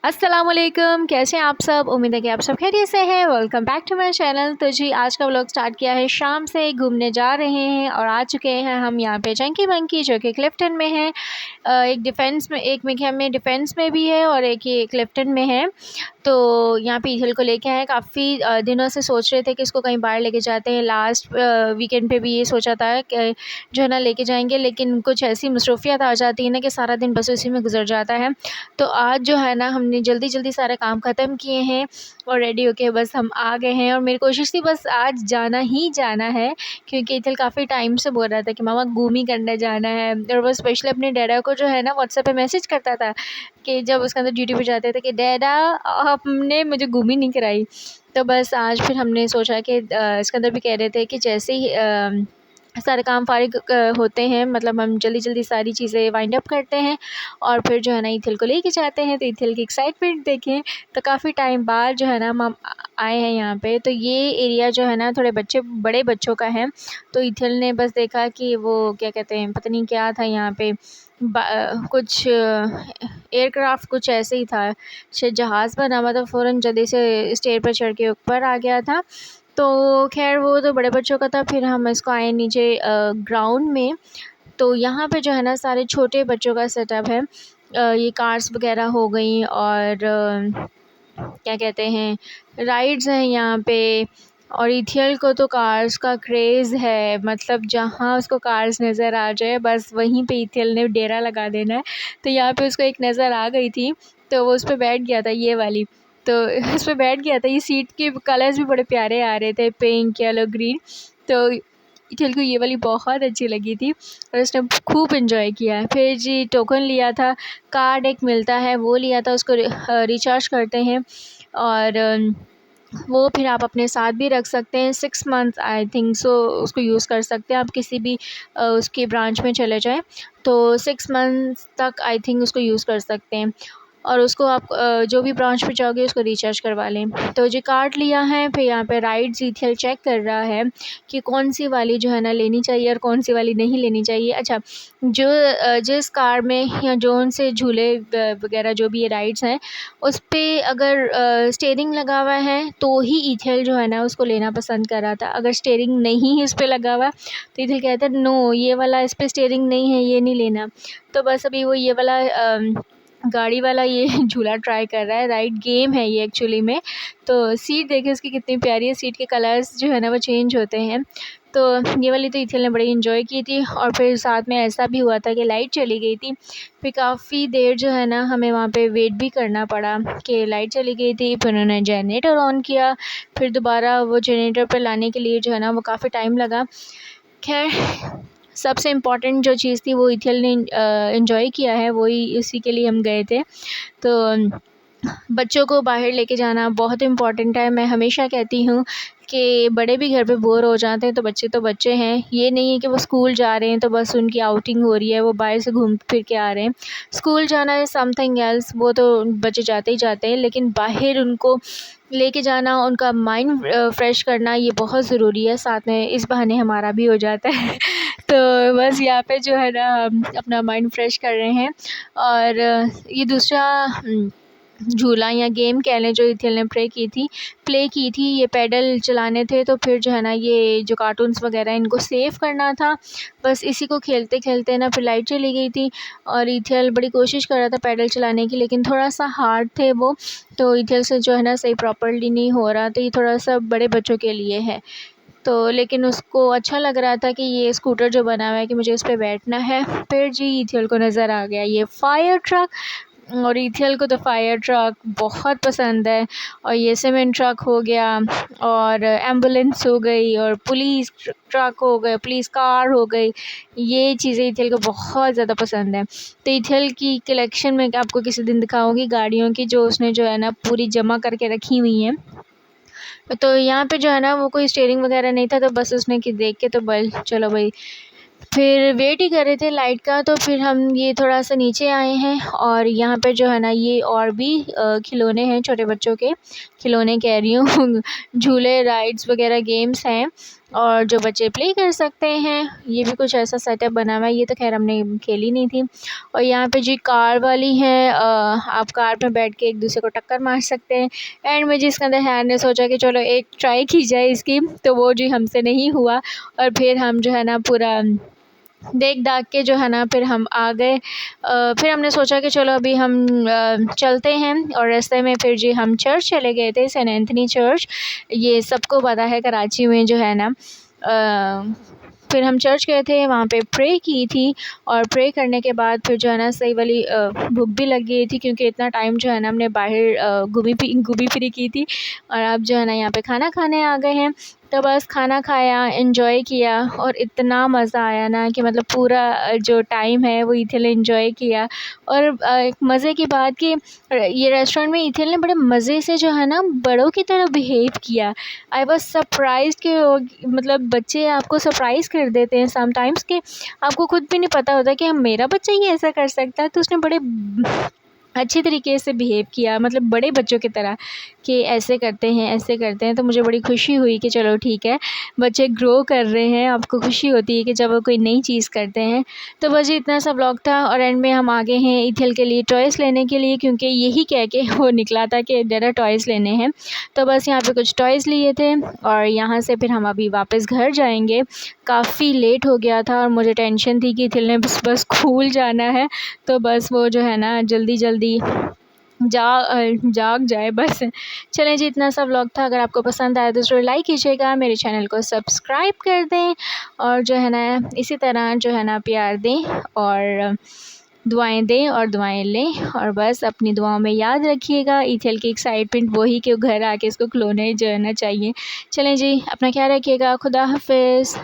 अस्सलामुअलैकुम, कैसे हैं आप सब। उम्मीद है कि आप सब खैरियत से हैं। Welcome back to my channel. तो जी आज का व्लॉग स्टार्ट किया है शाम से, घूमने जा रहे हैं और आ चुके हैं हम यहाँ पे चंकी मंकी जो कि क्लिफ्टन में है। एक डिफेंस में, एक मेरे ख्याल में डिफेंस में भी है और एक ये क्लिफ्टन में है। तो यहाँ पे ईथल को लेके आए। काफ़ी दिनों से सोच रहे थे कि इसको कहीं बाहर लेके जाते हैं। लास्ट वीकेंड पे भी ये सोचा था कि जो है ना लेके जाएंगे, लेकिन कुछ ऐसी मसरूफियत आ जाती है ना कि सारा दिन बस उसी में गुजर जाता है। तो आज जो है ना हमने जल्दी जल्दी सारे काम ख़त्म किए हैं और रेडी होके बस हम आ गए हैं। और मेरी कोशिश थी बस आज जाना ही जाना है, क्योंकि ईथल काफ़ी टाइम से बोल रहा था कि मामा घूमी करने जाना है। और वो स्पेशली अपने डैडा को जो है ना व्हाट्सएप पे मैसेज करता था कि जब उसके अंदर ड्यूटी पे जाते थे कि डैडा आपने मुझे घूमी नहीं कराई। तो बस आज फिर हमने सोचा कि इसके अंदर भी कह रहे थे कि जैसे ही सारे काम फारिग होते हैं, मतलब हम जल्दी जल्दी सारी चीज़ें वाइंड अप करते हैं और फिर जो है ना ईथल को लेके जाते हैं। तो ईथल की एक्साइटमेंट देखें। तो काफ़ी टाइम बाद जो है ना हम आए हैं यहाँ पे। तो ये एरिया जो है ना थोड़े बड़े बच्चों का है। तो ईथल ने बस देखा कि वो क्या कहते हैं, पता नहीं क्या था यहाँ पे, कुछ एयरक्राफ्ट कुछ ऐसे ही था, शायद जहाज़ बना हुआ था। फ़ौरन जल्दी से स्टेयर पर चढ़ के ऊपर आ गया था। तो खैर वो तो बड़े बच्चों का था। फिर हम इसको आए नीचे ग्राउंड में। तो यहाँ पे जो है ना सारे छोटे बच्चों का सेटअप है। ये कार्स वगैरह हो गई और क्या कहते हैं, राइड्स हैं यहाँ पे। और ईथल को तो कार्स का क्रेज़ है, मतलब जहाँ उसको कार्स नज़र आ जाए बस वहीं पे ईथल ने डेरा लगा देना है। तो यहाँ पे उसको एक नज़र आ गई थी तो वो उस पे बैठ गया था, ये वाली। तो उस पे बैठ गया था। ये सीट के कलर्स भी बड़े प्यारे आ रहे थे, पिंक, येलो, ग्रीन। तो ईथल को ये वाली बहुत अच्छी लगी थी और उसने खूब एंजॉय किया है। फिर जी टोकन लिया था, कार्ड एक मिलता है वो लिया था, उसको रिचार्ज करते हैं और वो फिर आप अपने साथ भी रख सकते हैं। 6 मंथ आई थिंक सो उसको यूज़ कर सकते हैं। आप किसी भी उसके ब्रांच में चले जाएँ तो 6 मंथ्स तक आई थिंक उसको यूज़ कर सकते हैं। और उसको आप जो भी ब्रांच पे जाओगे उसको रिचार्ज करवा लें। तो जी कार्ड लिया है। फिर यहाँ पे राइड्स ईथल चेक कर रहा है कि कौन सी वाली जो है ना लेनी चाहिए और कौन सी वाली नहीं लेनी चाहिए। अच्छा, जो जिस कार में या जोन से झूले वगैरह जो भी ये राइड्स हैं उस पे अगर स्टीयरिंग लगा हुआ है तो ही ईथल जो है ना उसको लेना पसंद कर रहा था। अगर स्टीयरिंग नहीं है इस पे लगा हुआ तो ईथल कहता है नो ये वाला इस पे स्टीयरिंग नहीं है, ये नहीं लेना। तो बस अभी वो ये वाला गाड़ी वाला ये झूला ट्राई कर रहा है। राइड गेम है ये एक्चुअली में। तो सीट देखिए उसकी कितनी प्यारी है, सीट के कलर्स जो है ना वो चेंज होते हैं। तो ये वाली तो ईथल ने बड़ी इन्जॉय की थी। और फिर साथ में ऐसा भी हुआ था कि लाइट चली गई थी। फिर काफ़ी देर जो है ना हमें वहाँ पे वेट भी करना पड़ा कि लाइट चली गई थी। फिर उन्होंने जनरेटर ऑन किया, फिर दोबारा वो जनरेटर पर लाने के लिए जो है ना वो काफ़ी टाइम लगा। खैर सबसे इम्पॉर्टेंट जो चीज़ थी वो ईथल ने एंजॉय किया है, वही उसी के लिए हम गए थे। तो बच्चों को बाहर लेके जाना बहुत इम्पॉर्टेंट है। मैं हमेशा कहती हूँ कि बड़े भी घर पे बोर हो जाते हैं तो बच्चे हैं। ये नहीं है कि वो स्कूल जा रहे हैं तो बस उनकी आउटिंग हो रही है, वो बाहर से घूम फिर के आ रहे हैं। स्कूल जाना है समथिंग एल्स, वो तो बच्चे जाते ही जाते हैं, लेकिन बाहर उनको लेके जाना, उनका माइंड फ्रेश करना ये बहुत ज़रूरी है। साथ में इस बहाने हमारा भी हो जाता है। तो बस यहाँ पे जो है ना हम अपना माइंड फ्रेश कर रहे हैं। और ये दूसरा झूला या गेम कह लें जो ईथल ने प्ले की थी, ये पैडल चलाने थे। तो फिर जो है ना ये जो कार्टून्स वगैरह इनको सेव करना था। बस इसी को खेलते खेलते ना फिर लाइट चली गई थी और ईथल बड़ी कोशिश कर रहा था पैडल चलाने की, लेकिन थोड़ा सा हार्ड थे वो। तो ईथल से जो है ना सही प्रॉपर्ली नहीं हो रहा। तो ये थोड़ा सा बड़े बच्चों के लिए है। तो लेकिन उसको अच्छा लग रहा था कि ये स्कूटर जो बना हुआ है कि मुझे इस पे बैठना है। फिर जी ईथल को नज़र आ गया ये फायर ट्रक। और ईथल को तो फायर ट्रक बहुत पसंद है। और ये सीमेंट ट्रक हो गया और एम्बुलेंस हो गई और पुलिस ट्रक हो गए, पुलिस कार हो गई, ये चीज़ें ईथल को बहुत ज़्यादा पसंद है। तो ईथल की कलेक्शन में आपको किसी दिन दिखाऊंगी गाड़ियों की, जो उसने जो है ना पूरी जमा करके रखी हुई हैं। तो यहाँ पे जो है ना वो कोई स्टीयरिंग वगैरह नहीं था, तो बस उसने कि देख के तो बस चलो भाई। फिर वेट ही कर रहे थे लाइट का। तो फिर हम ये थोड़ा सा नीचे आए हैं और यहाँ पे जो है ना ये और भी खिलौने हैं, छोटे बच्चों के खिलौने कह रही हूँ झूले, राइड्स वगैरह गेम्स हैं। और जो बच्चे प्ले कर सकते हैं। ये भी कुछ ऐसा सेटअप बना हुआ है। ये तो खैर हमने खेली नहीं थी। और यहाँ पे जी कार वाली है, आप कार में बैठ के एक दूसरे को टक्कर मार सकते हैं। एंड में जिसके अंदर है ने सोचा कि चलो एक ट्राई की जाए इसकी, तो वो जी हमसे नहीं हुआ। और फिर हम जो है ना पूरा देख दाख के जो है ना फिर हम आ गए। फिर हमने सोचा कि चलो अभी हम चलते हैं। और रास्ते में फिर जी हम चर्च चले गए थे, सेंट एंथनी चर्च। ये सबको पता है कराची में जो है ना। फिर हम चर्च गए थे, वहाँ पे प्रे की थी। और प्रे करने के बाद फिर जो है ना सही वाली भूख भी लग गई थी, क्योंकि इतना टाइम जो है ना हमने बाहर घूमी फिरी की थी। और अब जो है ना यहाँ पे खाना खाने आ गए हैं। तो बस खाना खाया, एंजॉय किया, और इतना मज़ा आया ना कि मतलब पूरा जो टाइम है वो ईथिल ने एंजॉय किया। और एक मज़े की बात कि ये रेस्टोरेंट में ईथिल ने बड़े मज़े से जो है ना बड़ों की तरह बिहेव किया। आई वाज सरप्राइज्ड कि मतलब बच्चे आपको सरप्राइज़ कर देते हैं समटाइम्स, कि आपको खुद भी नहीं पता होता कि हम मेरा बच्चा ही ऐसा कर सकता है। तो उसने बड़े अच्छी तरीके से बिहेव किया, मतलब बड़े बच्चों की तरह, कि ऐसे करते हैं ऐसे करते हैं। तो मुझे बड़ी खुशी हुई कि चलो ठीक है, बच्चे ग्रो कर रहे हैं। आपको खुशी होती है कि जब वो कोई नई चीज़ करते हैं। तो बस जी इतना सा ब्लॉग था। और एंड में हम आगे हैं ईथिल के लिए टॉयज़ लेने के लिए, क्योंकि यही कह के वो निकला था कि ज़रा टॉयज़ लेने हैं। तो बस यहाँ पे कुछ टॉयज़ लिए थे, और यहाँ से फिर हम अभी वापस घर जाएंगे। काफ़ी लेट हो गया था और मुझे टेंशन थी कि ईथिल ने बस स्कूल जाना है। तो बस वो जो है ना जल्दी जल्दी जाग जाए बस। चलें जी, इतना सा व्लॉग था। अगर आपको पसंद आया तो ज़रूर लाइक कीजिएगा, मेरे चैनल को सब्सक्राइब कर दें, और जो है ना इसी तरह जो है ना प्यार दें, और दुआएं दें और दुआएं लें। और बस अपनी दुआओं में याद रखिएगा ईथिल की एक्साइटमेंट वही कि वो घर आके इसको खिलौने जो है ना चाहिए। चलें जी, अपना ख्याल रखिएगा। खुदा हाफिज़।